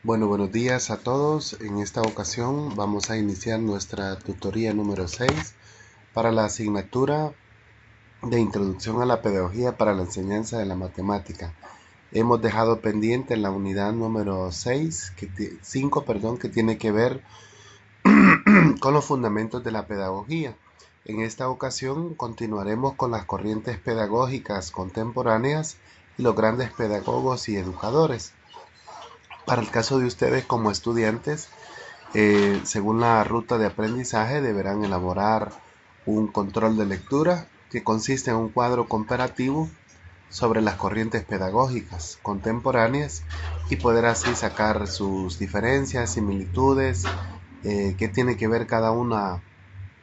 Bueno, buenos días a todos. En esta ocasión vamos a iniciar nuestra tutoría número 6 para la asignatura de Introducción a la Pedagogía para la Enseñanza de la Matemática. Hemos dejado pendiente la unidad número 5, que tiene que ver con los fundamentos de la pedagogía. En esta ocasión continuaremos con las corrientes pedagógicas contemporáneas y los grandes pedagogos y educadores. Para el caso de ustedes como estudiantes, según la ruta de aprendizaje, deberán elaborar un control de lectura que consiste en un cuadro comparativo sobre las corrientes pedagógicas contemporáneas y poder así sacar sus diferencias, similitudes, qué tiene que ver cada una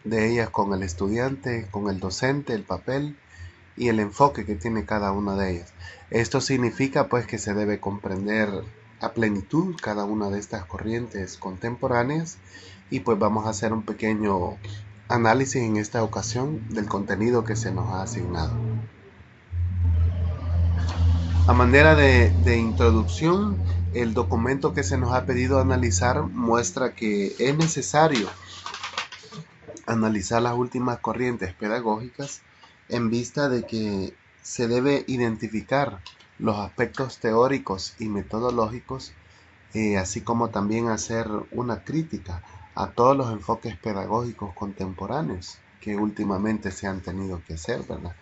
de ellas con el estudiante, con el docente, el papel y el enfoque que tiene cada una de ellas. Esto significa pues que se debe comprender a plenitud cada una de estas corrientes contemporáneas y pues vamos a hacer un pequeño análisis en esta ocasión del contenido que se nos ha asignado. A manera de introducción, el documento que se nos ha pedido analizar muestra que es necesario analizar las últimas corrientes pedagógicas en vista de que se debe identificar los aspectos teóricos y metodológicos, así como también hacer una crítica a todos los enfoques pedagógicos contemporáneos que últimamente se han tenido que hacer, ¿verdad?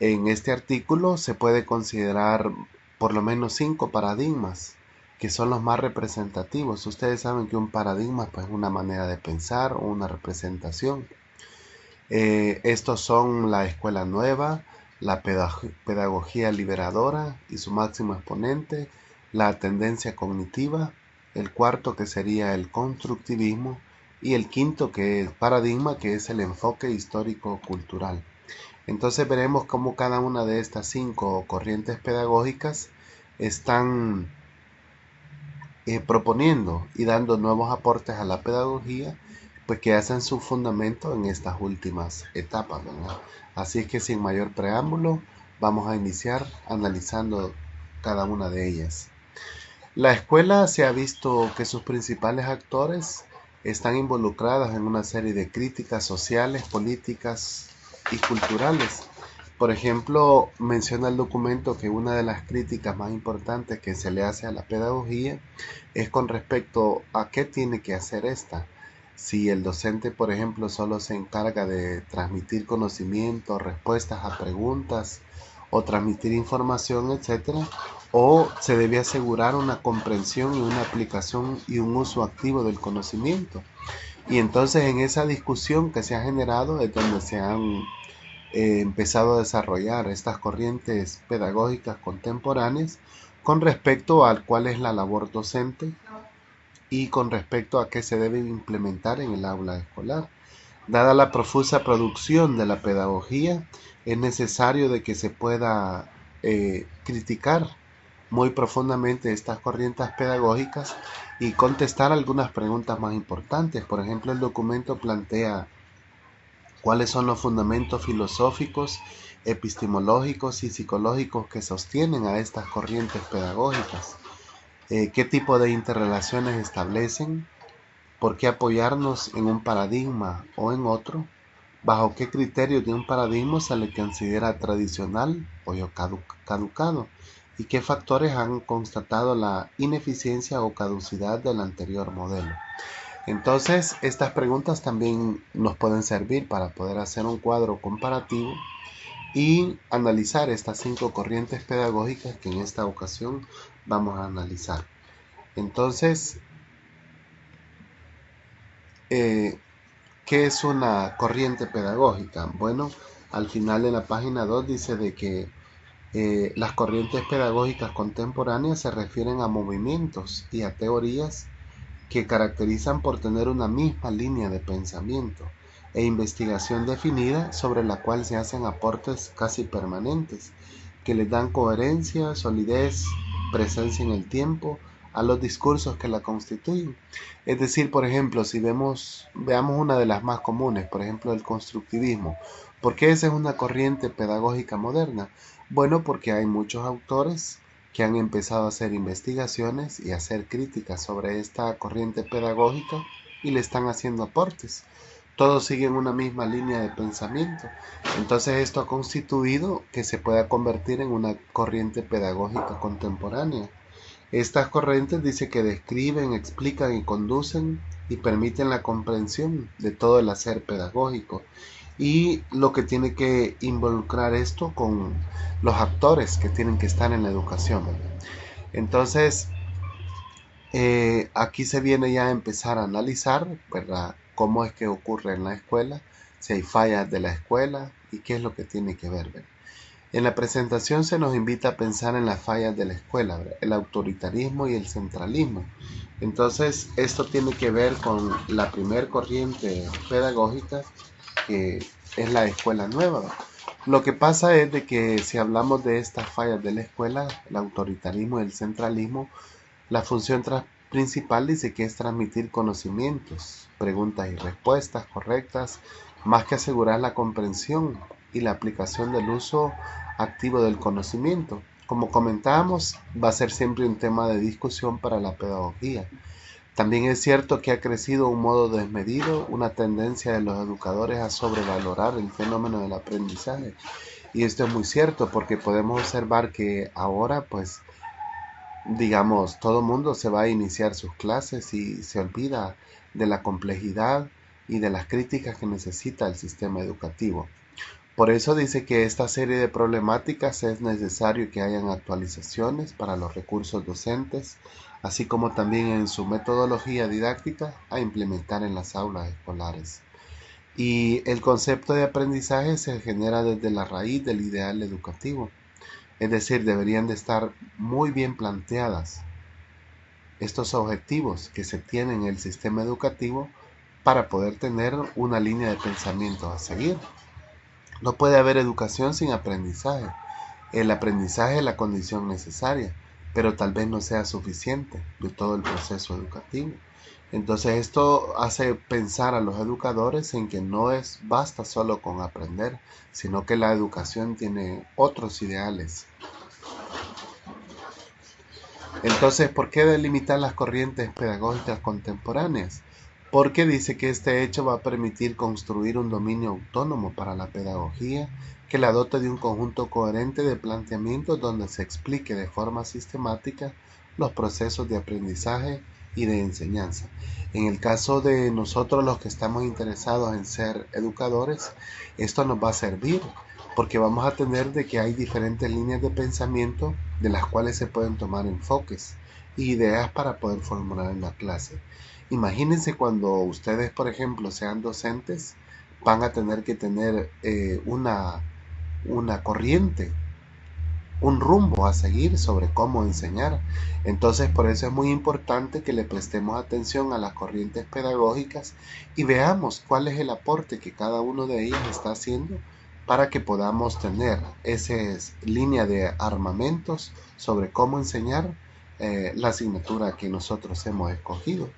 En este artículo se puede considerar por lo menos 5 paradigmas que son los más representativos. Ustedes saben que un paradigma pues, es una manera de pensar o una representación. Estos son la escuela nueva, la pedagogía liberadora y su máximo exponente, la tendencia cognitiva, el cuarto que sería el constructivismo y el quinto que es paradigma que es el enfoque histórico-cultural. Entonces veremos cómo cada una de estas 5 corrientes pedagógicas están proponiendo y dando nuevos aportes a la pedagogía, pues que hacen su fundamento en estas últimas etapas, ¿verdad? Así es que sin mayor preámbulo, vamos a iniciar analizando cada una de ellas. La escuela se ha visto que sus principales actores están involucrados en una serie de críticas sociales, políticas y culturales. Por ejemplo, menciona el documento que una de las críticas más importantes que se le hace a la pedagogía es con respecto a qué tiene que hacer esta. Si el docente, por ejemplo, solo se encarga de transmitir conocimiento, respuestas a preguntas o transmitir información, etcétera, o se debe asegurar una comprensión y una aplicación y un uso activo del conocimiento. Y entonces en esa discusión que se ha generado es donde se han empezado a desarrollar estas corrientes pedagógicas contemporáneas con respecto al cuál es la labor docente y con respecto a qué se debe implementar en el aula escolar. Dada la profusa producción de la pedagogía, es necesario de que se pueda criticar muy profundamente estas corrientes pedagógicas y contestar algunas preguntas más importantes. Por ejemplo, el documento plantea cuáles son los fundamentos filosóficos, epistemológicos y psicológicos que sostienen a estas corrientes pedagógicas, qué tipo de interrelaciones establecen, por qué apoyarnos en un paradigma o en otro, bajo qué criterios de un paradigma se le considera tradicional o caducado y qué factores han constatado la ineficiencia o caducidad del anterior modelo. Entonces, estas preguntas también nos pueden servir para poder hacer un cuadro comparativo y analizar estas 5 corrientes pedagógicas que en esta ocasión vamos a analizar. Entonces, ¿qué es una corriente pedagógica? Bueno, al final de la página 2 dice de que las corrientes pedagógicas contemporáneas se refieren a movimientos y a teorías que caracterizan por tener una misma línea de pensamiento e investigación definida sobre la cual se hacen aportes casi permanentes, que les dan coherencia, solidez, presencia en el tiempo a los discursos que la constituyen. Es decir, por ejemplo, si veamos una de las más comunes, por ejemplo, el constructivismo. ¿Por qué esa es una corriente pedagógica moderna? Bueno, porque hay muchos autores que han empezado a hacer investigaciones y a hacer críticas sobre esta corriente pedagógica y le están haciendo aportes. Todos siguen una misma línea de pensamiento. Entonces esto ha constituido que se pueda convertir en una corriente pedagógica contemporánea. Estas corrientes dice que describen, explican y conducen y permiten la comprensión de todo el hacer pedagógico y lo que tiene que involucrar esto con los actores que tienen que estar en la educación. Entonces, aquí se viene ya a empezar a analizar, ¿verdad?, cómo es que ocurre en la escuela, si hay fallas de la escuela y qué es lo que tiene que ver, ¿verdad? En la presentación se nos invita a pensar en las fallas de la escuela, ¿verdad?, el autoritarismo y el centralismo. Entonces, esto tiene que ver con la primer corriente pedagógica, que es la escuela nueva, ¿verdad? Lo que pasa es de que si hablamos de estas fallas de la escuela, el autoritarismo y el centralismo, la función principal dice que es transmitir conocimientos, preguntas y respuestas correctas, más que asegurar la comprensión y la aplicación del uso activo del conocimiento. Como comentábamos, va a ser siempre un tema de discusión para la pedagogía. También es cierto que ha crecido un modo desmedido, una tendencia de los educadores a sobrevalorar el fenómeno del aprendizaje. Y esto es muy cierto porque podemos observar que ahora, pues, digamos, todo el mundo se va a iniciar sus clases y se olvida de la complejidad y de las críticas que necesita el sistema educativo. Por eso dice que esta serie de problemáticas es necesario que hayan actualizaciones para los recursos docentes, así como también en su metodología didáctica a implementar en las aulas escolares. Y el concepto de aprendizaje se genera desde la raíz del ideal educativo, es decir, deberían de estar muy bien planteadas estos objetivos que se tienen en el sistema educativo para poder tener una línea de pensamiento a seguir. No puede haber educación sin aprendizaje. El aprendizaje es la condición necesaria, pero tal vez no sea suficiente de todo el proceso educativo. Entonces esto hace pensar a los educadores en que no basta solo con aprender, sino que la educación tiene otros ideales. Entonces, ¿por qué delimitar las corrientes pedagógicas contemporáneas? Porque dice que este hecho va a permitir construir un dominio autónomo para la pedagogía que la dote de un conjunto coherente de planteamientos donde se explique de forma sistemática los procesos de aprendizaje y de enseñanza. En el caso de nosotros los que estamos interesados en ser educadores, esto nos va a servir porque vamos a tener de que hay diferentes líneas de pensamiento de las cuales se pueden tomar enfoques e ideas para poder formular en la clase. Imagínense cuando ustedes, por ejemplo, sean docentes, van a tener que tener una corriente, un rumbo a seguir sobre cómo enseñar. Entonces, por eso es muy importante que le prestemos atención a las corrientes pedagógicas y veamos cuál es el aporte que cada uno de ellas está haciendo para que podamos tener esa línea de armamentos sobre cómo enseñar la asignatura que nosotros hemos escogido.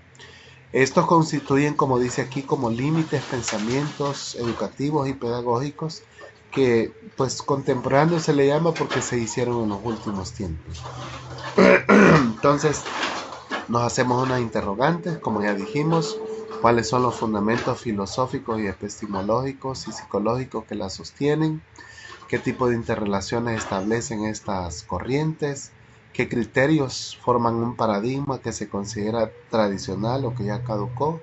Estos constituyen, como dice aquí, como límites, pensamientos educativos y pedagógicos que pues contemporáneos se le llama porque se hicieron en los últimos tiempos. Entonces nos hacemos unas interrogantes, como ya dijimos, cuáles son los fundamentos filosóficos y epistemológicos y psicológicos que la sostienen, qué tipo de interrelaciones establecen estas corrientes, qué criterios forman un paradigma que se considera tradicional o que ya caducó,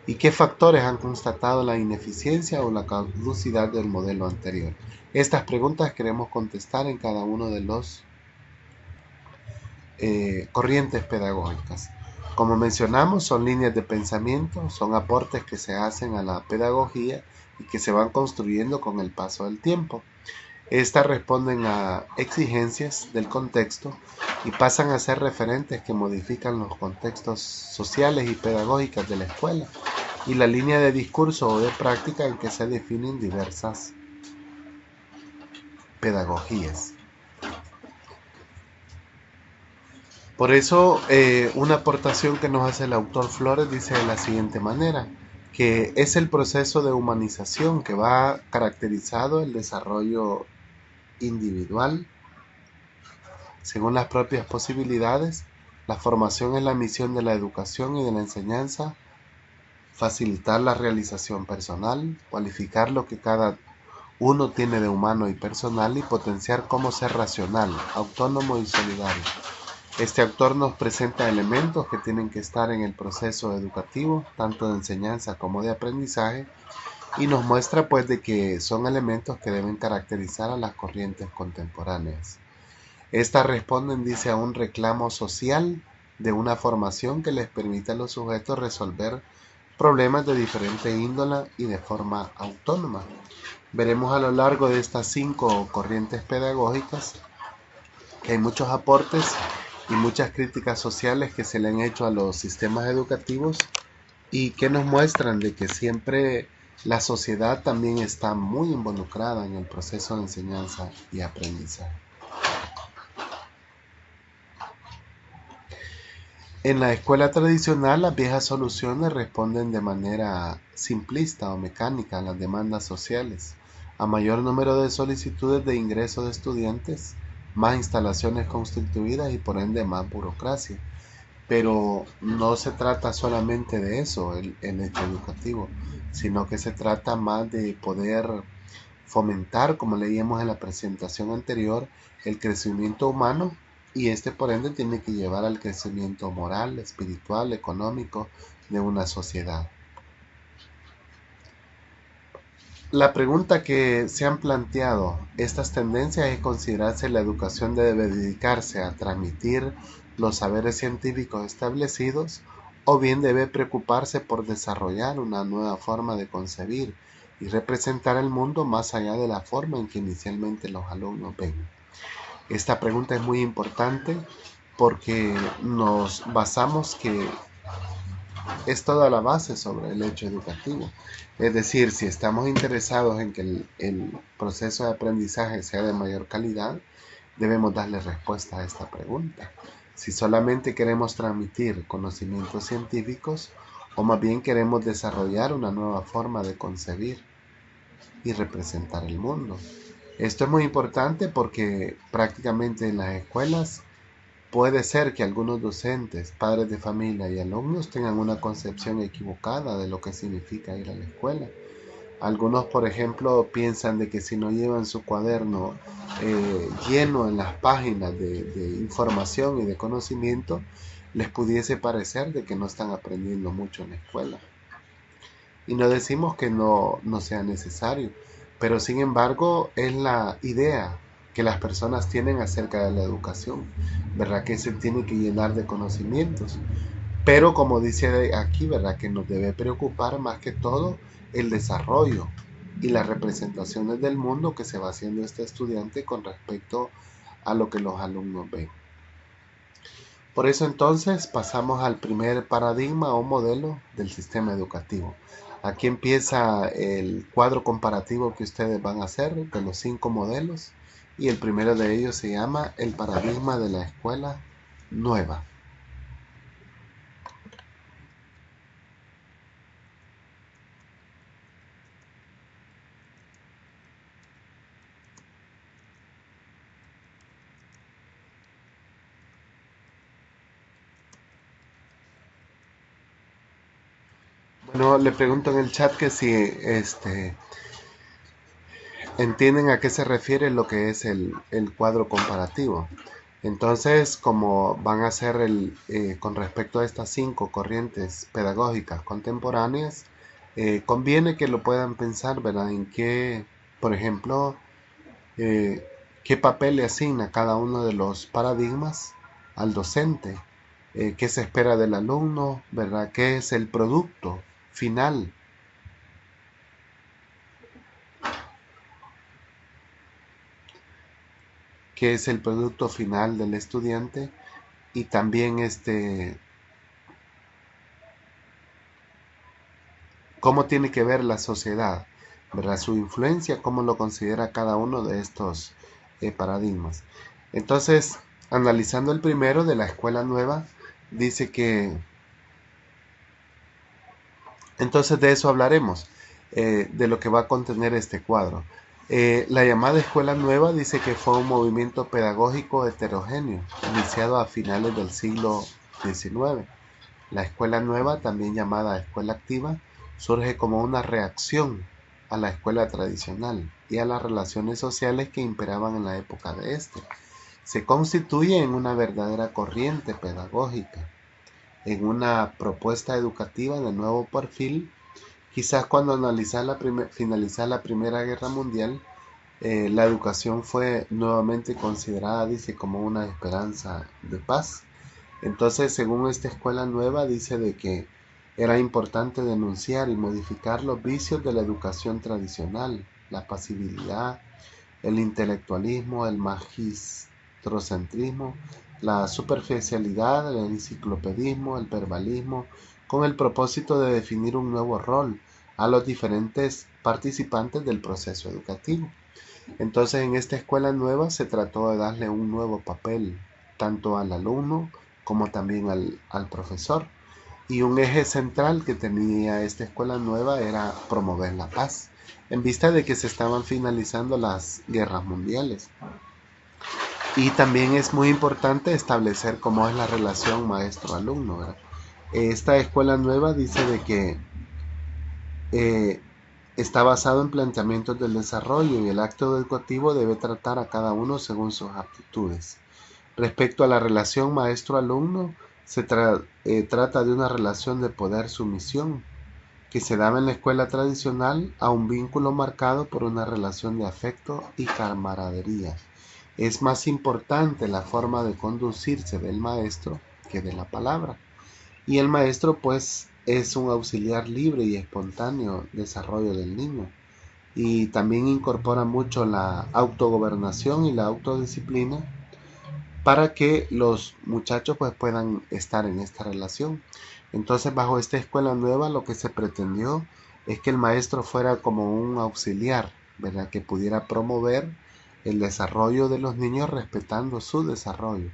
y qué factores han constatado la ineficiencia o la caducidad del modelo anterior. Estas preguntas queremos contestar en cada uno de los corrientes pedagógicas. Como mencionamos, son líneas de pensamiento, son aportes que se hacen a la pedagogía y que se van construyendo con el paso del tiempo. Estas responden a exigencias del contexto y pasan a ser referentes que modifican los contextos sociales y pedagógicos de la escuela y la línea de discurso o de práctica en que se definen diversas pedagogías. Por eso, una aportación que nos hace el autor Flores dice de la siguiente manera, que es el proceso de humanización que va caracterizado el desarrollo individual Según las propias posibilidades, la formación es la misión de la educación y de la enseñanza, facilitar la realización personal, cualificar lo que cada uno tiene de humano y personal y potenciar cómo ser racional, autónomo y solidario. Este autor nos presenta elementos que tienen que estar en el proceso educativo, tanto de enseñanza como de aprendizaje, y nos muestra pues de que son elementos que deben caracterizar a las corrientes contemporáneas. Estas responden, dice, a un reclamo social de una formación que les permita a los sujetos resolver problemas de diferente índole y de forma autónoma. Veremos a lo largo de estas 5 corrientes pedagógicas que hay muchos aportes y muchas críticas sociales que se le han hecho a los sistemas educativos y que nos muestran de que siempre la sociedad también está muy involucrada en el proceso de enseñanza y aprendizaje. En la escuela tradicional, las viejas soluciones responden de manera simplista o mecánica a las demandas sociales. A mayor número de solicitudes de ingreso de estudiantes, más instalaciones constituidas y por ende más burocracia. Pero no se trata solamente de eso, el hecho educativo, sino que se trata más de poder fomentar, como leíamos en la presentación anterior, el crecimiento humano y este por ende tiene que llevar al crecimiento moral, espiritual, económico de una sociedad. La pregunta que se han planteado estas tendencias es considerar si la educación debe dedicarse a transmitir los saberes científicos establecidos o bien debe preocuparse por desarrollar una nueva forma de concebir y representar el mundo más allá de la forma en que inicialmente los alumnos ven. Esta pregunta es muy importante porque nos basamos que es toda la base sobre el hecho educativo. Es decir, si estamos interesados en que el proceso de aprendizaje sea de mayor calidad, debemos darle respuesta a esta pregunta. Si solamente queremos transmitir conocimientos científicos o más bien queremos desarrollar una nueva forma de concebir y representar el mundo. Esto es muy importante porque prácticamente en las escuelas puede ser que algunos docentes, padres de familia y alumnos tengan una concepción equivocada de lo que significa ir a la escuela. Algunos, por ejemplo, piensan de que si no llevan su cuaderno lleno en las páginas de información y de conocimiento, les pudiese parecer de que no están aprendiendo mucho en la escuela. Y no decimos que no sea necesario, pero sin embargo es la idea que las personas tienen acerca de la educación, ¿verdad? Que se tiene que llenar de conocimientos. Pero como dice aquí, ¿verdad? Que nos debe preocupar más que todo el desarrollo y las representaciones del mundo que se va haciendo este estudiante con respecto a lo que los alumnos ven. Por eso entonces pasamos al primer paradigma o modelo del sistema educativo. Aquí empieza el cuadro comparativo que ustedes van a hacer de los 5 modelos y el primero de ellos se llama el paradigma de la escuela nueva. Bueno, le pregunto en el chat que si entienden a qué se refiere lo que es el cuadro comparativo. Entonces, como van a hacer con respecto a estas 5 corrientes pedagógicas contemporáneas, conviene que lo puedan pensar, ¿verdad? En qué, por ejemplo, qué papel le asigna cada uno de los paradigmas al docente, qué se espera del alumno, ¿verdad? ¿Qué es el producto final? ¿Qué es el producto final del estudiante? Y también cómo tiene que ver la sociedad, ¿verdad? Su influencia, cómo lo considera cada uno de estos paradigmas. Entonces, analizando el primero de la escuela nueva, dice que, entonces de eso hablaremos, de lo que va a contener este cuadro. La llamada Escuela Nueva dice que fue un movimiento pedagógico heterogéneo, iniciado a finales del siglo XIX. La Escuela Nueva, también llamada Escuela Activa, surge como una reacción a la escuela tradicional y a las relaciones sociales que imperaban en la época de este. Se constituye en una verdadera corriente pedagógica, en una propuesta educativa de nuevo perfil. Quizás cuando finalizar la Primera Guerra Mundial, la educación fue nuevamente considerada, dice, como una esperanza de paz. Entonces, según esta escuela nueva, dice de que era importante denunciar y modificar los vicios de la educación tradicional, la pasividad, el intelectualismo, el magistrocentrismo, la superficialidad, el enciclopedismo, el verbalismo, con el propósito de definir un nuevo rol a los diferentes participantes del proceso educativo. Entonces, en esta escuela nueva se trató de darle un nuevo papel tanto al alumno como también al profesor. Y un eje central que tenía esta escuela nueva era promover la paz, en vista de que se estaban finalizando las guerras mundiales. Y también es muy importante establecer cómo es la relación maestro-alumno, ¿verdad? Esta escuela nueva dice de que eh, está basado en planteamientos del desarrollo y el acto educativo debe tratar a cada uno según sus aptitudes. Respecto a la relación maestro-alumno, se trata de una relación de poder-sumisión que se daba en la escuela tradicional a un vínculo marcado por una relación de afecto y camaradería. Es más importante la forma de conducirse del maestro que de la palabra. Y el maestro pues es un auxiliar libre y espontáneo desarrollo del niño. Y también incorpora mucho la autogobernación y la autodisciplina para que los muchachos pues puedan estar en esta relación. Entonces, bajo esta escuela nueva lo que se pretendió es que el maestro fuera como un auxiliar, ¿verdad? Que pudiera promover el desarrollo de los niños respetando su desarrollo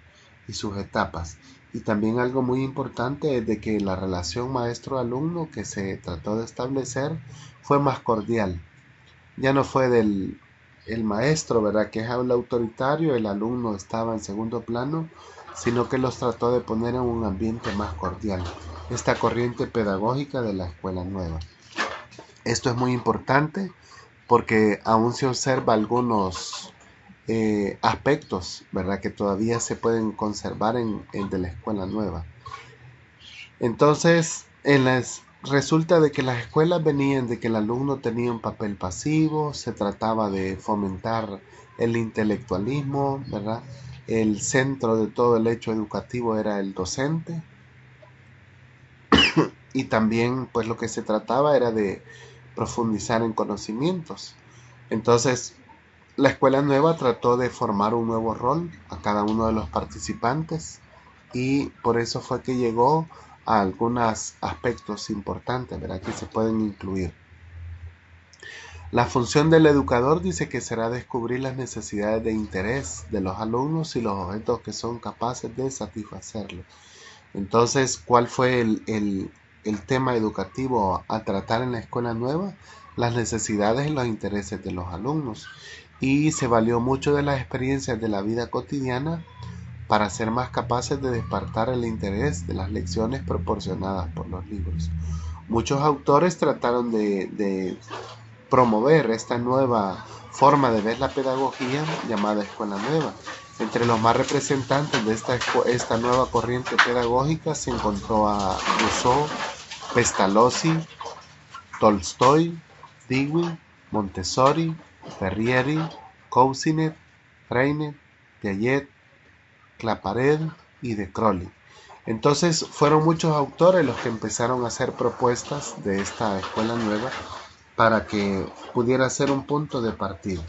y sus etapas. Y también algo muy importante es de que la relación maestro-alumno que se trató de establecer fue más cordial. Ya no fue del el maestro, ¿verdad? Que es el autoritario, el alumno estaba en segundo plano, sino que los trató de poner en un ambiente más cordial. Esta corriente pedagógica de la escuela nueva. Esto es muy importante porque aún se observa algunos aspectos, ¿verdad? Que todavía se pueden conservar en de la escuela nueva. Entonces, resulta de que las escuelas venían de que el alumno tenía un papel pasivo, se trataba de fomentar el intelectualismo, ¿verdad? El centro de todo el hecho educativo era el docente y también pues lo que se trataba era de profundizar en conocimientos. Entonces, la escuela nueva trató de formar un nuevo rol a cada uno de los participantes y por eso fue que llegó a algunos aspectos importantes, ¿verdad? Que se pueden incluir. La función del educador dice que será descubrir las necesidades de interés de los alumnos y los objetos que son capaces de satisfacerlos. Entonces, ¿cuál fue el tema educativo a tratar en la escuela nueva? Las necesidades y los intereses de los alumnos. Y se valió mucho de las experiencias de la vida cotidiana para ser más capaces de despertar el interés de las lecciones proporcionadas por los libros. Muchos autores trataron de promover esta nueva forma de ver la pedagogía llamada escuela nueva. Entre los más representantes de esta nueva corriente pedagógica se encontró a Rousseau, Pestalozzi, Tolstoy, Dewey, Montessori, Ferrieri, Cousinet, Freinet, Piaget, Claparède y de Crowley. Entonces fueron muchos autores los que empezaron a hacer propuestas de esta escuela nueva para que pudiera ser un punto de partida.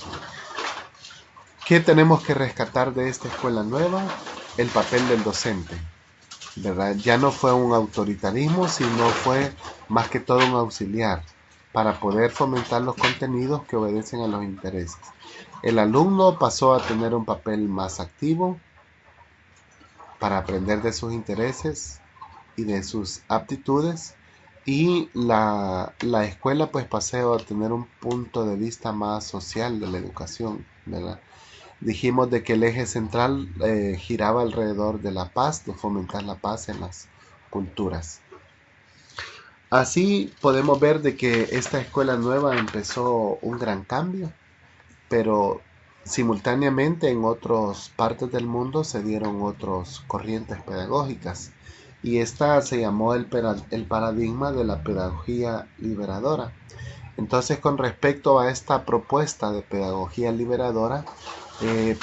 ¿Qué tenemos que rescatar de esta escuela nueva? El papel del docente, ¿verdad? Ya no fue un autoritarismo, sino fue más que todo un auxiliar para poder fomentar los contenidos que obedecen a los intereses. El alumno pasó a tener un papel más activo para aprender de sus intereses y de sus aptitudes, y la escuela pues pasó a tener un punto de vista más social de la educación, ¿verdad? Dijimos de que el eje central giraba alrededor de la paz, de fomentar la paz en las culturas. Así podemos ver de que esta escuela nueva empezó un gran cambio, pero simultáneamente en otras partes del mundo se dieron otras corrientes pedagógicas y esta se llamó el paradigma de la pedagogía liberadora. Entonces, con respecto a esta propuesta de pedagogía liberadora,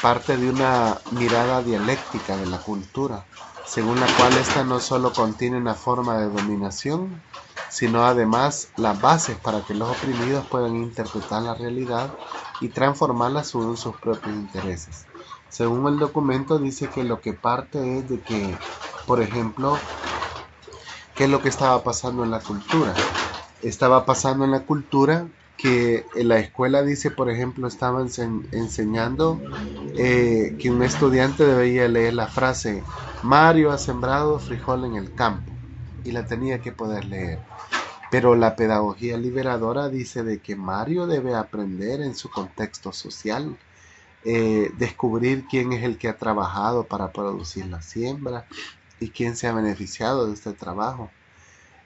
parte de una mirada dialéctica de la cultura, según la cual esta no solo contiene una forma de dominación, sino además las bases para que los oprimidos puedan interpretar la realidad y transformarla según sus propios intereses. Según el documento dice que lo que parte es de que, por ejemplo, ¿qué es lo que estaba pasando en la cultura? Estaba pasando en la cultura que en la escuela dice, por ejemplo, estaban enseñando que un estudiante debía leer la frase Mario ha sembrado frijol en el campo y la tenía que poder leer. Pero la pedagogía liberadora dice de que Mario debe aprender en su contexto social, descubrir quién es el que ha trabajado para producir la siembra y quién se ha beneficiado de este trabajo.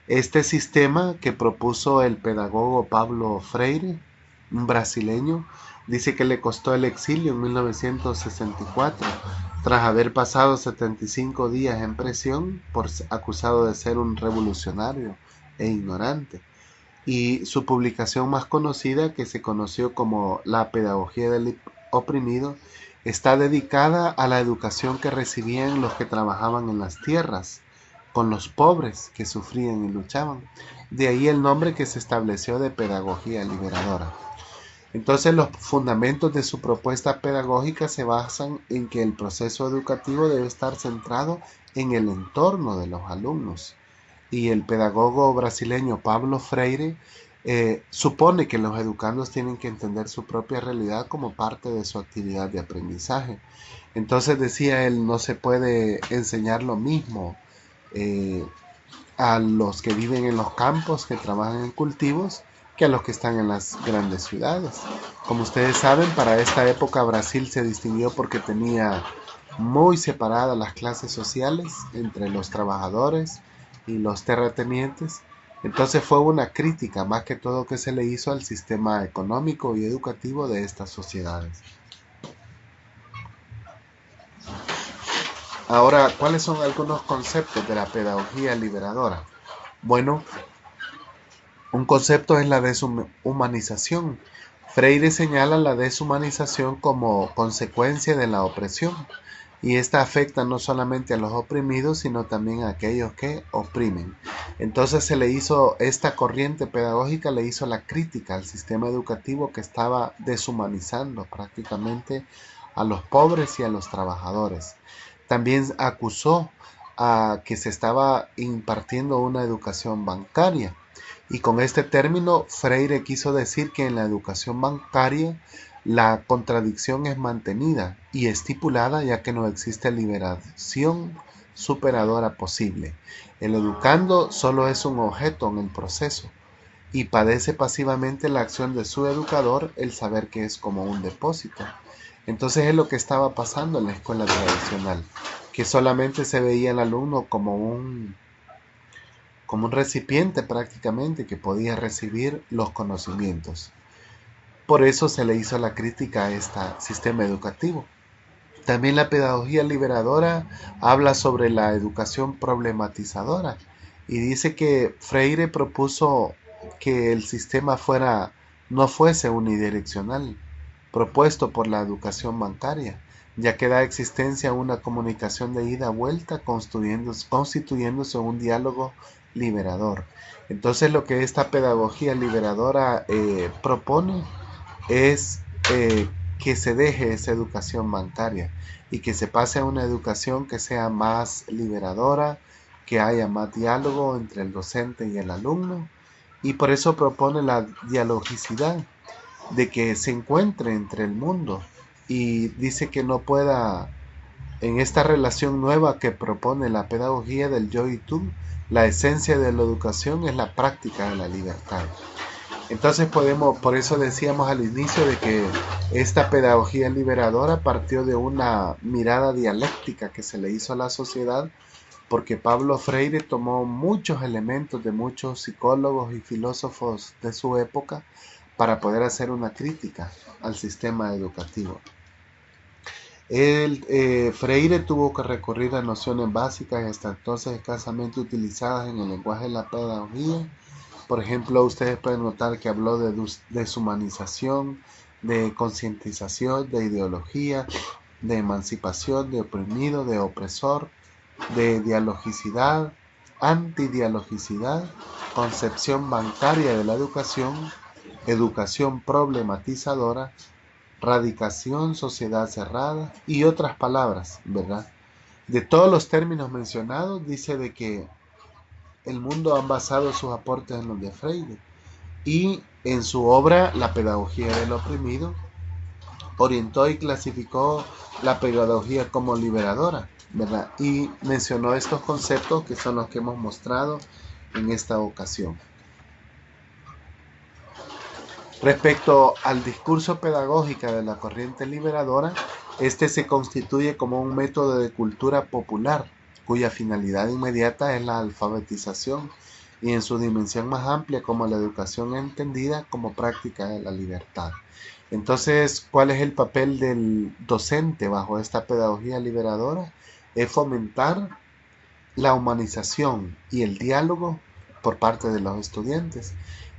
Este sistema que propuso el pedagogo Pablo Freire, un brasileño, dice que le costó el exilio en 1964, tras haber pasado 75 días en prisión por acusado de ser un revolucionario e ignorante. Y su publicación más conocida, que se conoció como La pedagogía del oprimido, está dedicada a la educación que recibían los que trabajaban en las tierras, con los pobres que sufrían y luchaban. De ahí el nombre que se estableció de pedagogía liberadora. Entonces los fundamentos de su propuesta pedagógica se basan en que el proceso educativo debe estar centrado en el entorno de los alumnos. Y el pedagogo brasileño Pablo Freire supone que los educandos tienen que entender su propia realidad como parte de su actividad de aprendizaje. Entonces decía él, no se puede enseñar lo mismo eh, a los que viven en los campos, que trabajan en cultivos, que a los que están en las grandes ciudades. Como ustedes saben, para esta época Brasil se distinguió porque tenía muy separadas las clases sociales entre los trabajadores y los terratenientes. Entonces fue una crítica más que todo que se le hizo al sistema económico y educativo de estas sociedades. Ahora, ¿cuáles son algunos conceptos de la pedagogía liberadora? Bueno, un concepto es la deshumanización. Freire señala la deshumanización como consecuencia de la opresión, y esta afecta no solamente a los oprimidos, sino también a aquellos que oprimen. Entonces esta corriente pedagógica le hizo la crítica al sistema educativo que estaba deshumanizando prácticamente a los pobres y a los trabajadores. También acusó a que se estaba impartiendo una educación bancaria. Y con este término, Freire quiso decir que en la educación bancaria la contradicción es mantenida y estipulada, ya que no existe liberación superadora posible. El educando solo es un objeto en el proceso y padece pasivamente la acción de su educador, el saber que es como un depósito. Entonces es lo que estaba pasando en la escuela tradicional, que solamente se veía al alumno como un recipiente prácticamente que podía recibir los conocimientos. Por eso se le hizo la crítica a este sistema educativo. También la pedagogía liberadora habla sobre la educación problematizadora y dice que Freire propuso que el sistema no fuese unidireccional, propuesto por la educación bancaria, ya que da existencia a una comunicación de ida-vuelta constituyéndose un diálogo liberador. Entonces lo que esta pedagogía liberadora propone es que se deje esa educación bancaria y que se pase a una educación que sea más liberadora, que haya más diálogo entre el docente y el alumno, y por eso propone la dialogicidad, de que se encuentre entre el mundo, y dice que no pueda En esta relación nueva que propone la pedagogía del yo y tú, la esencia de la educación es la práctica de la libertad. Entonces por eso decíamos al inicio de que esta pedagogía liberadora partió de una mirada dialéctica que se le hizo a la sociedad, porque Pablo Freire tomó muchos elementos de muchos psicólogos y filósofos de su época para poder hacer una crítica al sistema educativo. Freire tuvo que recurrir a nociones básicas y hasta entonces escasamente utilizadas en el lenguaje de la pedagogía. Por ejemplo, ustedes pueden notar que habló de deshumanización, de concientización, de ideología, de emancipación, de oprimido, de opresor, de dialogicidad, antidialogicidad, concepción bancaria de la educación, educación problematizadora, radicación, sociedad cerrada y otras palabras, ¿verdad? De todos los términos mencionados, dice de que el mundo han basado sus aportes en los de Freire y en su obra La pedagogía del oprimido orientó y clasificó la pedagogía como liberadora, ¿verdad? Y mencionó estos conceptos que son los que hemos mostrado en esta ocasión. Respecto al discurso pedagógico de la corriente liberadora, este se constituye como un método de cultura popular, cuya finalidad inmediata es la alfabetización y en su dimensión más amplia como la educación entendida como práctica de la libertad. Entonces, ¿cuál es el papel del docente bajo esta pedagogía liberadora? Es fomentar la humanización y el diálogo por parte de los estudiantes.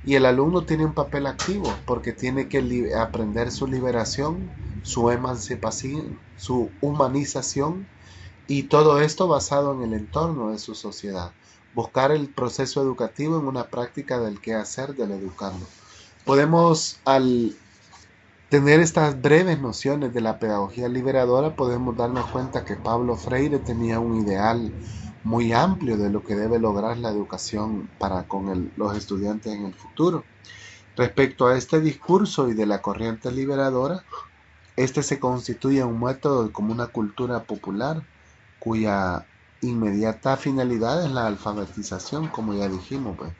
Y el alumno tiene un papel activo porque tiene que aprender su liberación, su emancipación, su humanización y todo esto basado en el entorno de su sociedad. Buscar el proceso educativo en una práctica del quehacer del educando. Podemos, al tener estas breves nociones de la pedagogía liberadora, podemos darnos cuenta que Pablo Freire tenía un ideal muy amplio de lo que debe lograr la educación para con los estudiantes en el futuro. Respecto a este discurso y de la corriente liberadora, este se constituye un método como una cultura popular, cuya inmediata finalidad es la alfabetización, como ya dijimos, pues,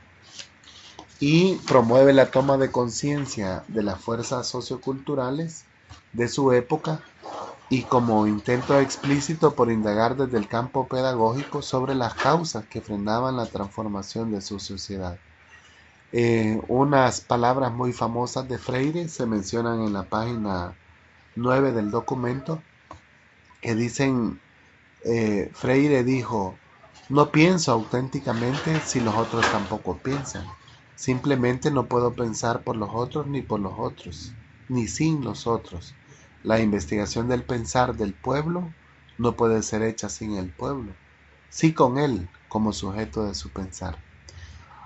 y promueve la toma de conciencia de las fuerzas socioculturales de su época y como intento explícito por indagar desde el campo pedagógico sobre las causas que frenaban la transformación de su sociedad. Unas palabras muy famosas de Freire se mencionan en la página 9 del documento que dicen, Freire dijo: no pienso auténticamente si los otros tampoco piensan. Simplemente no puedo pensar por los otros ni por los otros, ni sin los otros. La investigación del pensar del pueblo no puede ser hecha sin el pueblo, sí con él como sujeto de su pensar.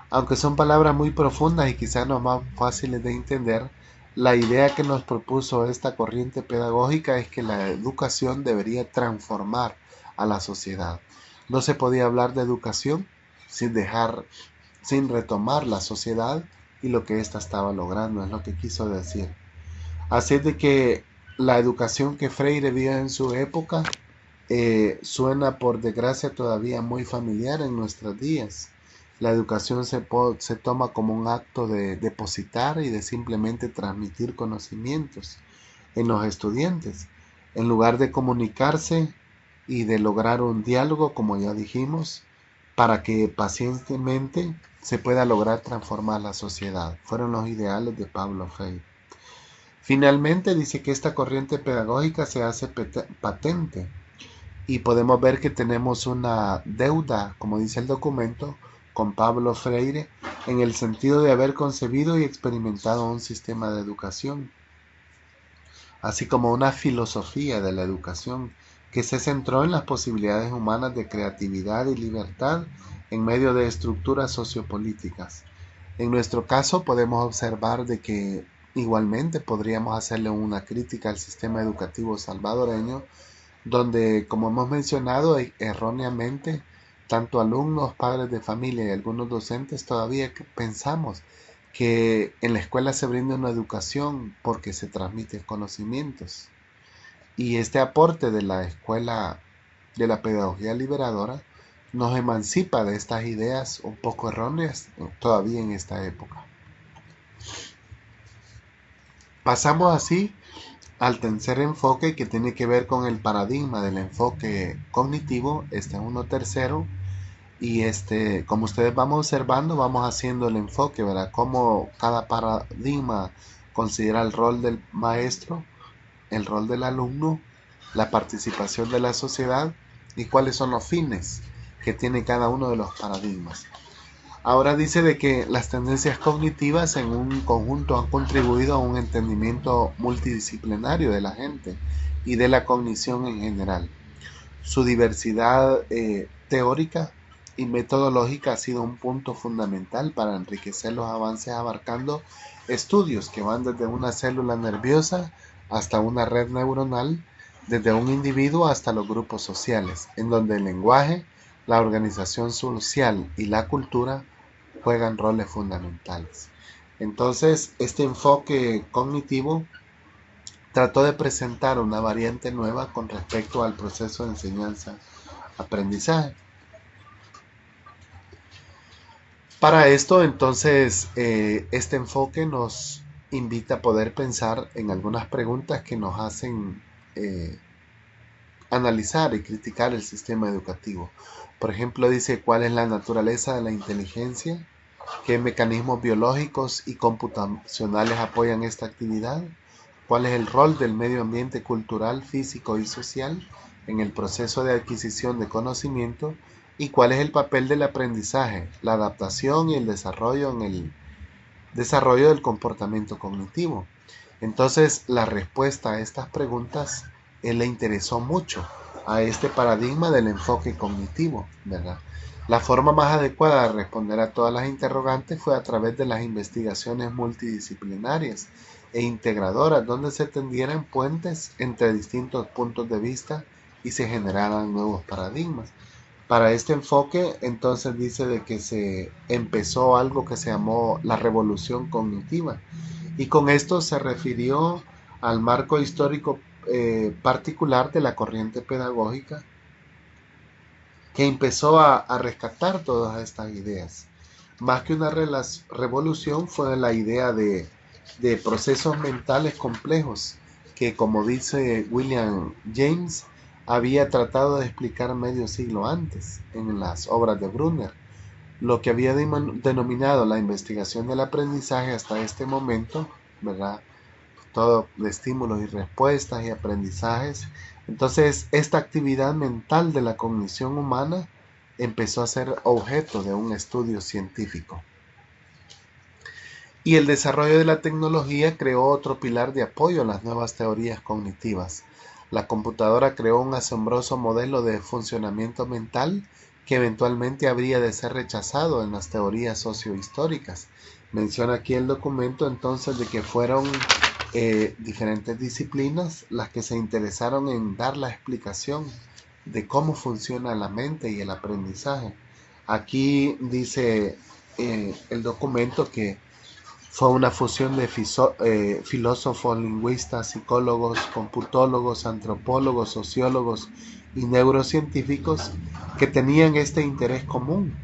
Aunque son palabras muy profundas y quizás no más fáciles de entender, la idea que nos propuso esta corriente pedagógica es que la educación debería transformar a la sociedad. No se podía hablar de educación sin retomar la sociedad y lo que ésta estaba logrando, es lo que quiso decir. Así es de que la educación que Freire vio en su época suena por desgracia todavía muy familiar en nuestros días. La educación se toma como un acto de depositar y de simplemente transmitir conocimientos en los estudiantes, en lugar de comunicarse y de lograr un diálogo, como ya dijimos, para que pacientemente se pueda lograr transformar la sociedad. Fueron los ideales de Pablo Freire. Finalmente dice que esta corriente pedagógica se hace patente y podemos ver que tenemos una deuda, como dice el documento, con Pablo Freire en el sentido de haber concebido y experimentado un sistema de educación, así como una filosofía de la educación que se centró en las posibilidades humanas de creatividad y libertad en medio de estructuras sociopolíticas. En nuestro caso podemos observar de que igualmente podríamos hacerle una crítica al sistema educativo salvadoreño, donde, como hemos mencionado erróneamente, tanto alumnos, padres de familia y algunos docentes todavía pensamos que en la escuela se brinda una educación porque se transmiten conocimientos. Y este aporte de la escuela de la pedagogía liberadora nos emancipa de estas ideas un poco erróneas todavía en esta época. Pasamos así al tercer enfoque, que tiene que ver con el paradigma del enfoque cognitivo. Este es uno tercero, y como ustedes vamos observando, vamos haciendo el enfoque, ¿verdad? Cómo cada paradigma considera el rol del maestro, el rol del alumno, la participación de la sociedad y cuáles son los fines que tiene cada uno de los paradigmas. Ahora dice de que las tendencias cognitivas en un conjunto han contribuido a un entendimiento multidisciplinario de la gente y de la cognición en general. Su diversidad teórica y metodológica ha sido un punto fundamental para enriquecer los avances, abarcando estudios que van desde una célula nerviosa hasta una red neuronal, desde un individuo hasta los grupos sociales, en donde el lenguaje, la organización social y la cultura juegan roles fundamentales. Entonces, este enfoque cognitivo trató de presentar una variante nueva con respecto al proceso de enseñanza-aprendizaje. Para esto, entonces, este enfoque nos invita a poder pensar en algunas preguntas que nos hacen analizar y criticar el sistema educativo. Por ejemplo, dice: ¿cuál es la naturaleza de la inteligencia? ¿Qué mecanismos biológicos y computacionales apoyan esta actividad? ¿Cuál es el rol del medio ambiente cultural, físico y social en el proceso de adquisición de conocimiento? ¿Y cuál es el papel del aprendizaje, la adaptación y el desarrollo en el desarrollo del comportamiento cognitivo? Entonces, la respuesta a estas preguntas le interesó mucho a este paradigma del enfoque cognitivo, ¿verdad? La forma más adecuada de responder a todas las interrogantes fue a través de las investigaciones multidisciplinarias e integradoras, donde se tendieran puentes entre distintos puntos de vista y se generaran nuevos paradigmas. Para este enfoque, entonces, dice de que se empezó algo que se llamó la revolución cognitiva, y con esto se refirió al marco histórico particular de la corriente pedagógica, que empezó a rescatar todas estas ideas. Más que una revolución, fue la idea de procesos mentales complejos que, como dice William James, había tratado de explicar medio siglo antes en las obras de Brunner. Lo que había denominado la investigación del aprendizaje hasta este momento, ¿verdad? Todo de estímulos y respuestas y aprendizajes. Entonces, esta actividad mental de la cognición humana empezó a ser objeto de un estudio científico. Y el desarrollo de la tecnología creó otro pilar de apoyo a las nuevas teorías cognitivas. La computadora creó un asombroso modelo de funcionamiento mental que eventualmente habría de ser rechazado en las teorías sociohistóricas. Menciona aquí el documento entonces de que fueron diferentes disciplinas las que se interesaron en dar la explicación de cómo funciona la mente y el aprendizaje. Aquí dice el documento que fue una fusión de filósofos, lingüistas, psicólogos, computólogos, antropólogos, sociólogos y neurocientíficos que tenían este interés común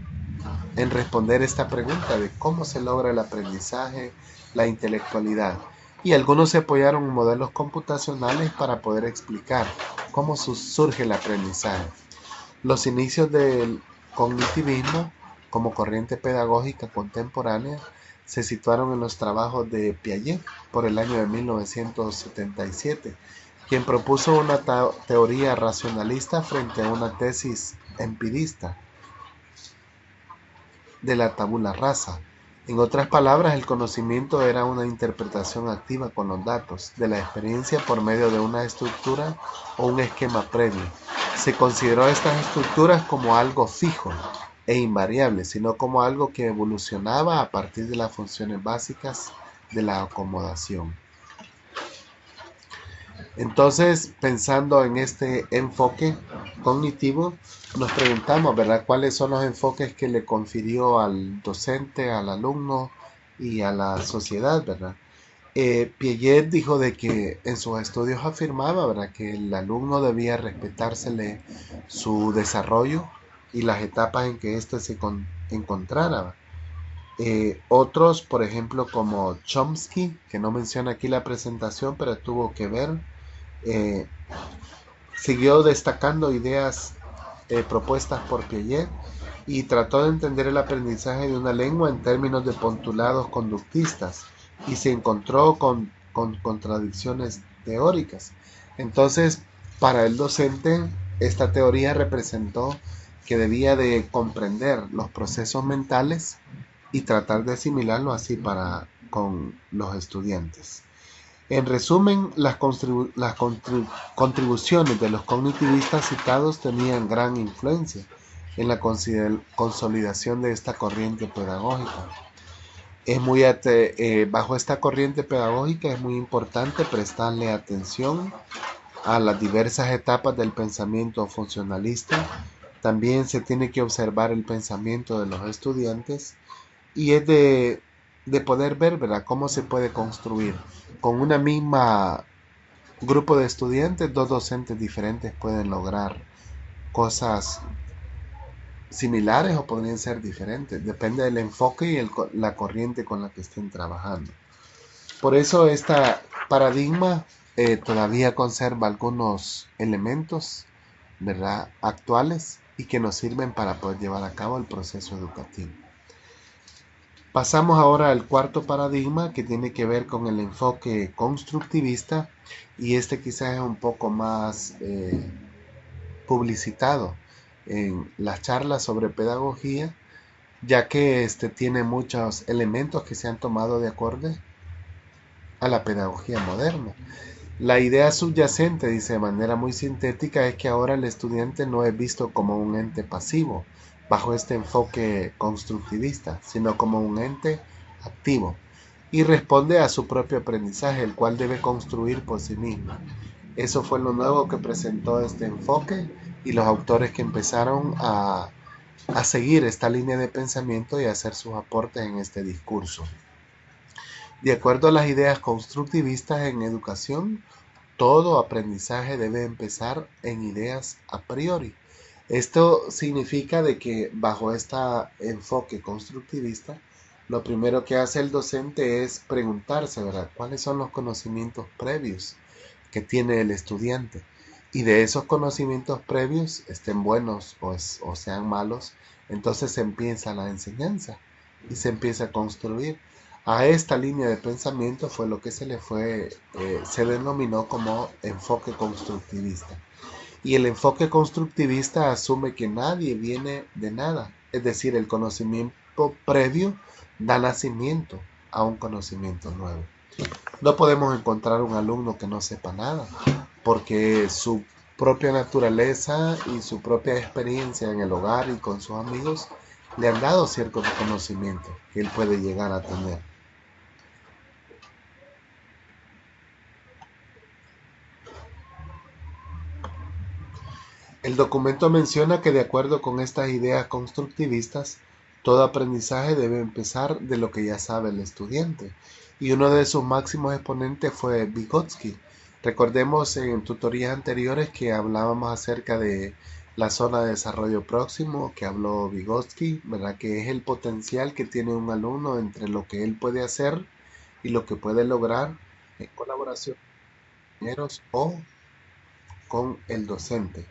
en responder esta pregunta de cómo se logra el aprendizaje, la intelectualidad. Y algunos se apoyaron en modelos computacionales para poder explicar cómo surge el aprendizaje. Los inicios del cognitivismo como corriente pedagógica contemporánea se situaron en los trabajos de Piaget por el año de 1977, quien propuso una teoría racionalista frente a una tesis empirista de la tabula rasa. En otras palabras, el conocimiento era una interpretación activa con los datos de la experiencia por medio de una estructura o un esquema previo. Se consideró estas estructuras como algo fijo e invariable, sino como algo que evolucionaba a partir de las funciones básicas de la acomodación. Entonces, pensando en este enfoque cognitivo, nos preguntamos, ¿verdad?, cuáles son los enfoques que le confirió al docente, al alumno y a la sociedad, ¿verdad? Piaget dijo de que en sus estudios afirmaba, ¿verdad?, que el alumno debía respetársele su desarrollo y las etapas en que éste se encontrara. Otros, por ejemplo, como Chomsky, que no menciona aquí la presentación, pero tuvo que ver, eh, siguió destacando ideas propuestas por Piaget y trató de entender el aprendizaje de una lengua en términos de postulados conductistas y se encontró con contradicciones teóricas. Entonces, para el docente, esta teoría representó que debía de comprender los procesos mentales y tratar de asimilarlo así para con los estudiantes. En resumen, contribuciones de los cognitivistas citados tenían gran influencia en la consolidación de esta corriente pedagógica. Bajo esta corriente pedagógica es muy importante prestarle atención a las diversas etapas del pensamiento funcionalista. También se tiene que observar el pensamiento de los estudiantes y es de poder ver, ¿verdad?, cómo se puede construir con una misma grupo de estudiantes. Dos docentes diferentes pueden lograr cosas similares o podrían ser diferentes, depende del enfoque y la corriente con la que estén trabajando. Por eso este paradigma todavía conserva algunos elementos, ¿verdad?, actuales y que nos sirven para poder llevar a cabo el proceso educativo. Pasamos ahora al cuarto paradigma, que tiene que ver con el enfoque constructivista, y este quizás es un poco más publicitado en las charlas sobre pedagogía, ya que tiene muchos elementos que se han tomado de acorde a la pedagogía moderna. La idea subyacente, dice de manera muy sintética, es que ahora el estudiante no es visto como un ente pasivo bajo este enfoque constructivista, sino como un ente activo y responde a su propio aprendizaje, el cual debe construir por sí mismo. Eso fue lo nuevo que presentó este enfoque y los autores que empezaron a seguir esta línea de pensamiento y a hacer sus aportes en este discurso. De acuerdo a las ideas constructivistas en educación, todo aprendizaje debe empezar en ideas a priori. Esto significa de que bajo este enfoque constructivista, lo primero que hace el docente es preguntarse, ¿verdad?, cuáles son los conocimientos previos que tiene el estudiante. Y de esos conocimientos previos, estén buenos o sean malos, entonces se empieza la enseñanza y se empieza a construir. A esta línea de pensamiento fue lo que se denominó como enfoque constructivista. Y el enfoque constructivista asume que nadie viene de nada, es decir, el conocimiento previo da nacimiento a un conocimiento nuevo. No podemos encontrar un alumno que no sepa nada, porque su propia naturaleza y su propia experiencia en el hogar y con sus amigos le han dado cierto conocimiento que él puede llegar a tener. El documento menciona que de acuerdo con estas ideas constructivistas, todo aprendizaje debe empezar de lo que ya sabe el estudiante. Y uno de sus máximos exponentes fue Vygotsky. Recordemos en tutorías anteriores que hablábamos acerca de la zona de desarrollo próximo que habló Vygotsky, ¿verdad?, que es el potencial que tiene un alumno entre lo que él puede hacer y lo que puede lograr en colaboración con compañeros o con el docente.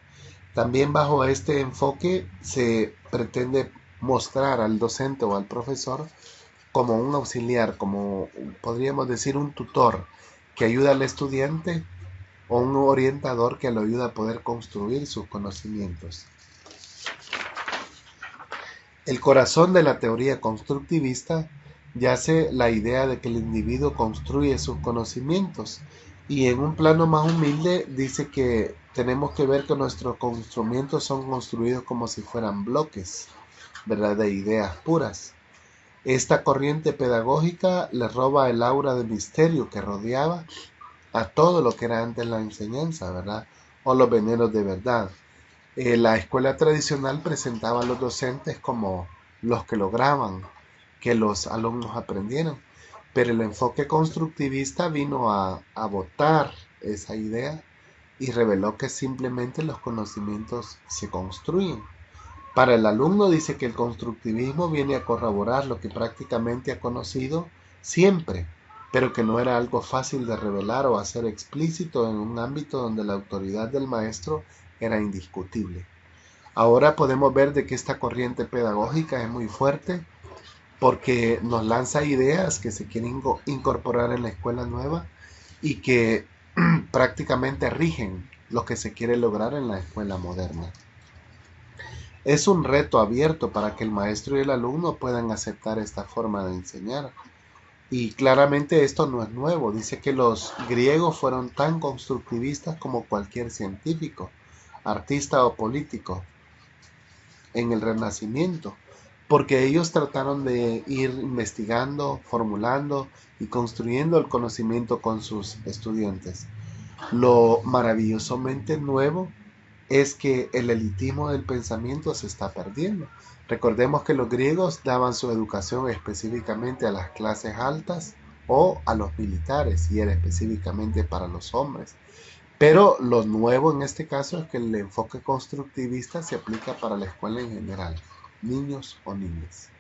También bajo este enfoque se pretende mostrar al docente o al profesor como un auxiliar, como podríamos decir un tutor que ayuda al estudiante o un orientador que lo ayuda a poder construir sus conocimientos. El corazón de la teoría constructivista yace la idea de que el individuo construye sus conocimientos y en un plano más humilde dice que tenemos que ver que nuestros conocimientos son construidos como si fueran bloques, ¿verdad?, de ideas puras. Esta corriente pedagógica le roba el aura de misterio que rodeaba a todo lo que era antes la enseñanza, ¿verdad?, o los veneros de verdad. La escuela tradicional presentaba a los docentes como los que lograban que los alumnos aprendieran, Pero el enfoque constructivista vino a botar esa idea y reveló que simplemente los conocimientos se construyen. Para el alumno dice que el constructivismo viene a corroborar lo que prácticamente ha conocido siempre, pero que no era algo fácil de revelar o hacer explícito en un ámbito donde la autoridad del maestro era indiscutible. Ahora podemos ver de que esta corriente pedagógica es muy fuerte porque nos lanza ideas que se quieren incorporar en la escuela nueva y que prácticamente rigen lo que se quiere lograr en la escuela moderna. Es un reto abierto para que el maestro y el alumno puedan aceptar esta forma de enseñar. Y claramente esto no es nuevo. Dice que los griegos fueron tan constructivistas como cualquier científico, artista o político en el Renacimiento, porque ellos trataron de ir investigando, formulando y construyendo el conocimiento con sus estudiantes. Lo maravillosamente nuevo es que el elitismo del pensamiento se está perdiendo. Recordemos que los griegos daban su educación específicamente a las clases altas o a los militares, y era específicamente para los hombres. Pero lo nuevo en este caso es que el enfoque constructivista se aplica para la escuela en general, niños o niñas.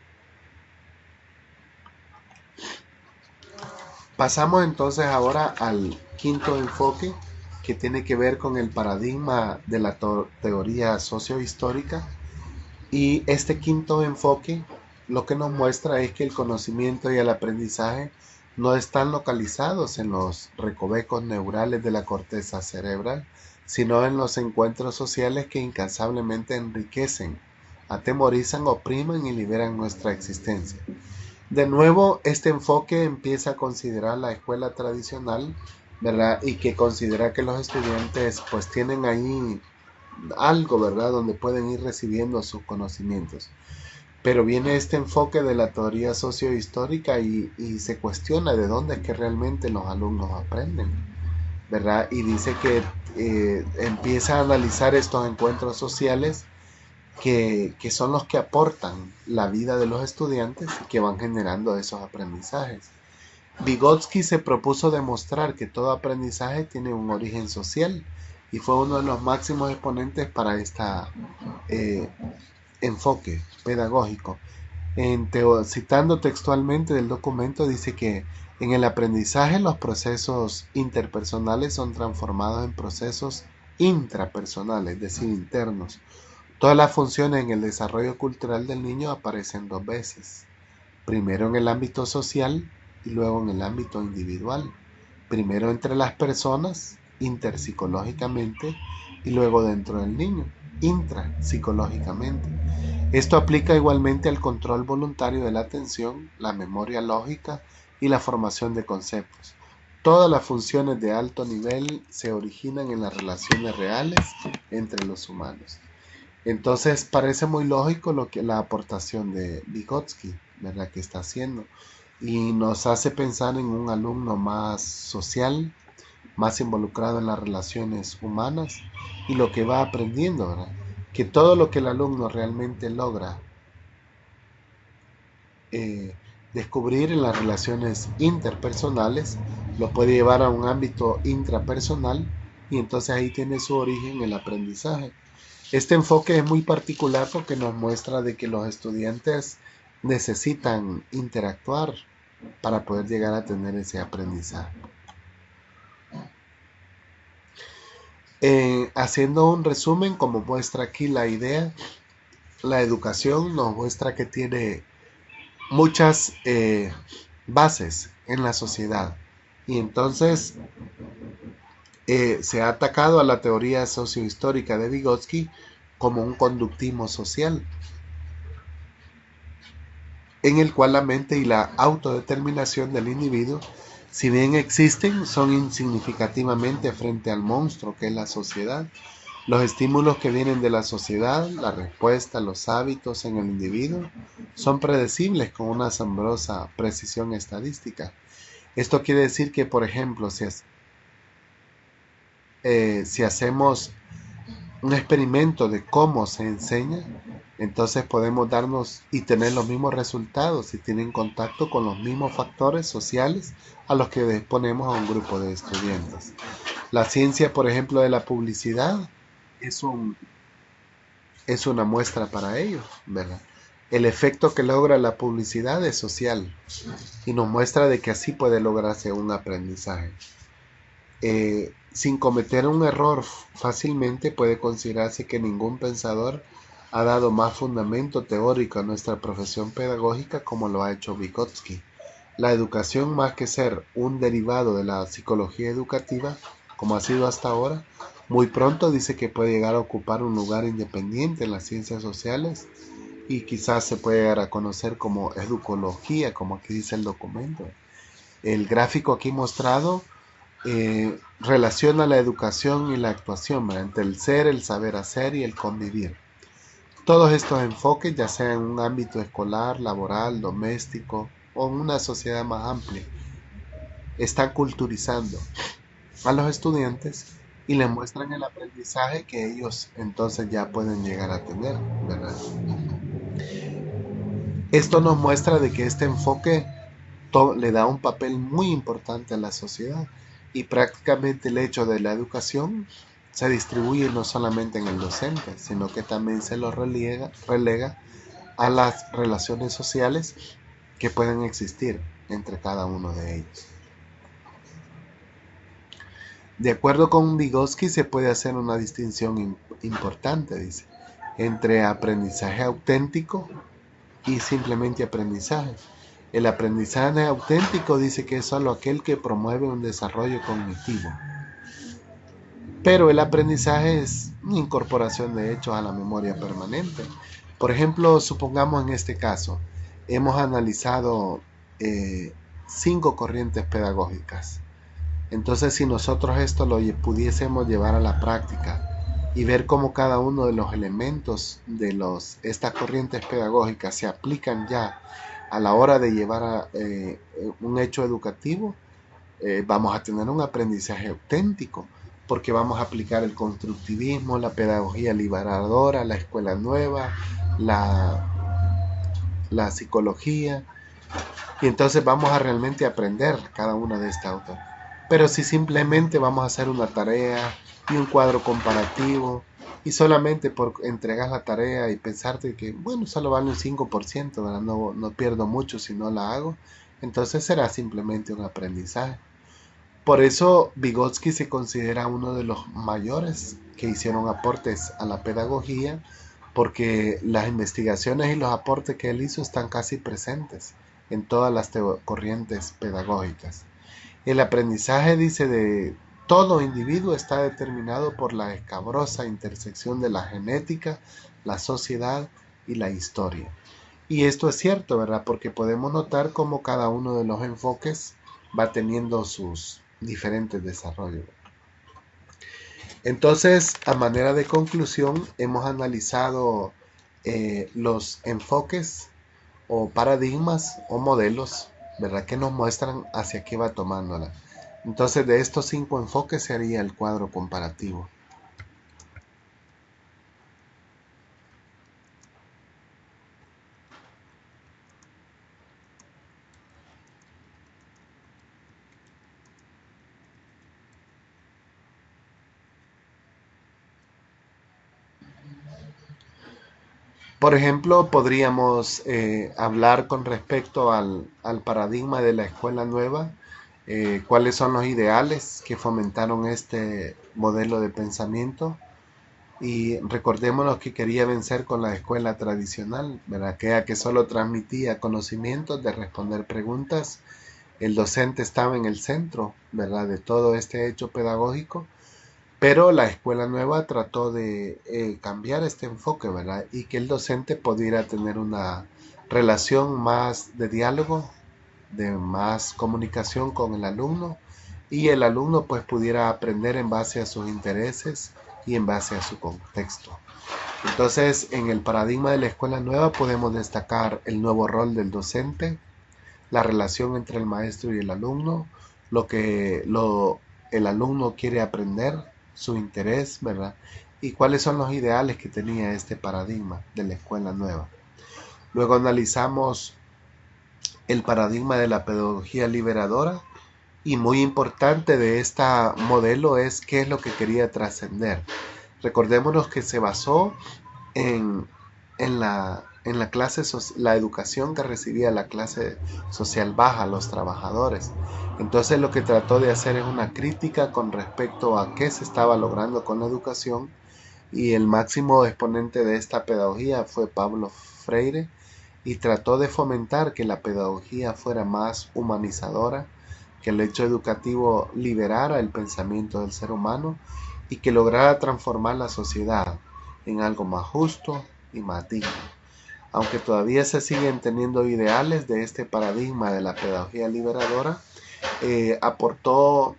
Pasamos entonces ahora al quinto enfoque, que tiene que ver con el paradigma de la teoría sociohistórica. Y este quinto enfoque lo que nos muestra es que el conocimiento y el aprendizaje no están localizados en los recovecos neurales de la corteza cerebral, sino en los encuentros sociales que incansablemente enriquecen, atemorizan, oprimen y liberan nuestra existencia. De nuevo, este enfoque empieza a considerar la escuela tradicional, ¿verdad? Y que considera que los estudiantes pues tienen ahí algo, ¿verdad? Donde pueden ir recibiendo sus conocimientos. Pero viene este enfoque de la teoría sociohistórica y se cuestiona de dónde es que realmente los alumnos aprenden, ¿verdad? Y dice que empieza a analizar estos encuentros sociales que son los que aportan la vida de los estudiantes y que van generando esos aprendizajes. Vygotsky se propuso demostrar que todo aprendizaje tiene un origen social y fue uno de los máximos exponentes para este enfoque pedagógico. Citando textualmente del documento, dice que en el aprendizaje los procesos interpersonales son transformados en procesos intrapersonales, es decir, internos. Todas las funciones en el desarrollo cultural del niño aparecen dos veces. Primero en el ámbito social y luego en el ámbito individual. Primero entre las personas, interpsicológicamente, y luego dentro del niño, intrapsicológicamente. Esto aplica igualmente al control voluntario de la atención, la memoria lógica y la formación de conceptos. Todas las funciones de alto nivel se originan en las relaciones reales entre los humanos. Entonces parece muy lógico la aportación de Vygotsky, ¿verdad? Que está haciendo, y nos hace pensar en un alumno más social, más involucrado en las relaciones humanas y lo que va aprendiendo, ¿verdad? Que todo lo que el alumno realmente logra descubrir en las relaciones interpersonales lo puede llevar a un ámbito intrapersonal, y entonces ahí tiene su origen el aprendizaje. Este enfoque es muy particular porque nos muestra de que los estudiantes necesitan interactuar para poder llegar a tener ese aprendizaje. Haciendo un resumen, como muestra aquí la idea, la educación nos muestra que tiene muchas bases en la sociedad, y entonces se ha atacado a la teoría sociohistórica de Vygotsky como un conductismo social, en el cual la mente y la autodeterminación del individuo, si bien existen, son insignificativamente frente al monstruo que es la sociedad. Los estímulos que vienen de la sociedad, la respuesta, los hábitos en el individuo, son predecibles con una asombrosa precisión estadística. Esto quiere decir que, por ejemplo, si hacemos un experimento de cómo se enseña, entonces podemos darnos y tener los mismos resultados si tienen contacto con los mismos factores sociales a los que exponemos a un grupo de estudiantes. La ciencia, por ejemplo, de la publicidad es, es una muestra para ello, ¿verdad? El efecto que logra la publicidad es social y nos muestra de que así puede lograrse un aprendizaje. Sin cometer un error fácilmente puede considerarse que ningún pensador ha dado más fundamento teórico a nuestra profesión pedagógica como lo ha hecho Vygotsky. La educación, más que ser un derivado de la psicología educativa, como ha sido hasta ahora, muy pronto dice que puede llegar a ocupar un lugar independiente en las ciencias sociales y quizás se puede llegar a conocer como educología, como aquí dice el documento. El gráfico aquí mostrado relaciona la educación y la actuación, ¿verdad? Entre el ser, el saber hacer y el convivir. Todos estos enfoques, ya sea en un ámbito escolar, laboral, doméstico o en una sociedad más amplia, están culturizando a los estudiantes y les muestran el aprendizaje que ellos entonces ya pueden llegar a tener, ¿verdad? Esto nos muestra de que este enfoque le da un papel muy importante a la sociedad y prácticamente el hecho de la educación se distribuye no solamente en el docente, sino que también se lo relega a las relaciones sociales que pueden existir entre cada uno de ellos. De acuerdo con Vygotsky se puede hacer una distinción importante, dice, entre aprendizaje auténtico y simplemente aprendizaje. El aprendizaje auténtico dice que es solo aquel que promueve un desarrollo cognitivo. Pero el aprendizaje es una incorporación de hechos a la memoria permanente. Por ejemplo, supongamos en este caso, hemos analizado 5 corrientes pedagógicas. Entonces, si nosotros esto lo pudiésemos llevar a la práctica y ver cómo cada uno de los elementos de estas corrientes pedagógicas se aplican ya a la hora de llevar a un hecho educativo, vamos a tener un aprendizaje auténtico, porque vamos a aplicar el constructivismo, la pedagogía liberadora, la escuela nueva, la psicología, y entonces vamos a realmente aprender cada una de estas autores. Pero si simplemente vamos a hacer una tarea y un cuadro comparativo y solamente por entregar la tarea y pensarte que, bueno, solo vale un 5%, ¿verdad? No pierdo mucho si no la hago, entonces será simplemente un aprendizaje. Por eso Vygotsky se considera uno de los mayores que hicieron aportes a la pedagogía, porque las investigaciones y los aportes que él hizo están casi presentes en todas las corrientes pedagógicas. El aprendizaje, dice, de todo individuo está determinado por la escabrosa intersección de la genética, la sociedad y la historia. Y esto es cierto, ¿verdad? Porque podemos notar cómo cada uno de los enfoques va teniendo sus diferentes desarrollos. Entonces, a manera de conclusión, hemos analizado los enfoques o paradigmas o modelos, ¿verdad? Que nos muestran hacia qué va tomándola. Entonces, de estos 5 enfoques sería el cuadro comparativo. Por ejemplo, podríamos hablar con respecto al paradigma de la escuela nueva, cuáles son los ideales que fomentaron este modelo de pensamiento. Y recordémonos que quería vencer con la escuela tradicional, ¿verdad? Aquella que solo transmitía conocimientos de responder preguntas. El docente estaba en el centro, ¿verdad? De todo este hecho pedagógico, pero la escuela nueva trató de cambiar este enfoque, ¿verdad? Y que el docente pudiera tener una relación más de diálogo, de más comunicación con el alumno, y el alumno pues pudiera aprender en base a sus intereses y en base a su contexto. Entonces, en el paradigma de la escuela nueva podemos destacar el nuevo rol del docente, la relación entre el maestro y el alumno, el alumno quiere aprender, su interés, ¿verdad? y cuáles son los ideales que tenía este paradigma de la escuela nueva. Luego analizamos el paradigma de la pedagogía liberadora, y muy importante de este modelo es qué es lo que quería trascender. Recordémonos que se basó en, la educación que recibía la clase social baja, los trabajadores. Entonces lo que trató de hacer es una crítica con respecto a qué se estaba logrando con la educación, y el máximo exponente de esta pedagogía fue Pablo Freire, y trató de fomentar que la pedagogía fuera más humanizadora, que el hecho educativo liberara el pensamiento del ser humano y que lograra transformar la sociedad en algo más justo y más digno. Aunque todavía se siguen teniendo ideales de este paradigma de la pedagogía liberadora, aportó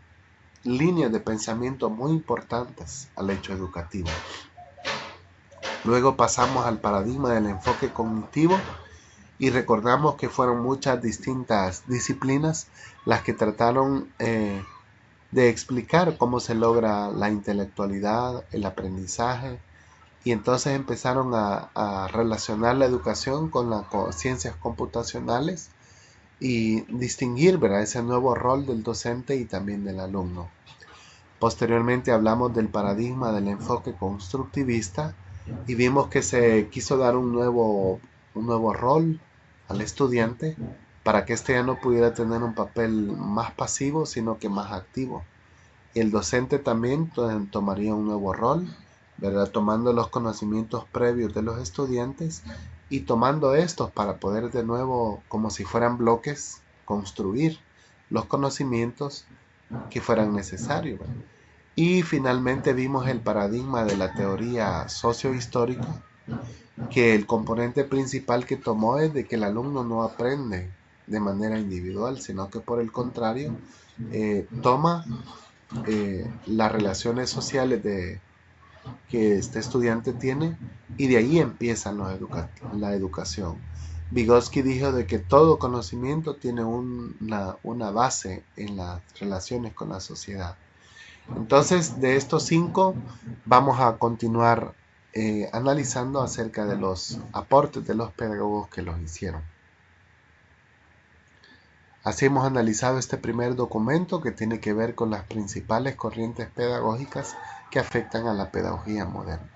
líneas de pensamiento muy importantes al hecho educativo. Luego pasamos al paradigma del enfoque cognitivo y recordamos que fueron muchas distintas disciplinas las que trataron de explicar cómo se logra la intelectualidad, el aprendizaje, y entonces empezaron a relacionar la educación con las ciencias computacionales y distinguir, ¿verdad?, ese nuevo rol del docente y también del alumno. Posteriormente hablamos del paradigma del enfoque constructivista y vimos que se quiso dar un nuevo rol al estudiante para que éste ya no pudiera tener un papel más pasivo, sino que más activo. El docente también tomaría un nuevo rol, ¿verdad?, tomando los conocimientos previos de los estudiantes y tomando estos para poder de nuevo, como si fueran bloques, construir los conocimientos que fueran necesarios, ¿verdad? Y finalmente vimos el paradigma de la teoría sociohistórica, que el componente principal que tomó es de que el alumno no aprende de manera individual, sino que por el contrario toma las relaciones sociales que este estudiante tiene, y de ahí empieza la educación. Vygotsky dijo de que todo conocimiento tiene una base en las relaciones con la sociedad. Entonces, de estos 5 vamos a continuar analizando acerca de los aportes de los pedagogos que los hicieron. Así hemos analizado este primer documento que tiene que ver con las principales corrientes pedagógicas que afectan a la pedagogía moderna.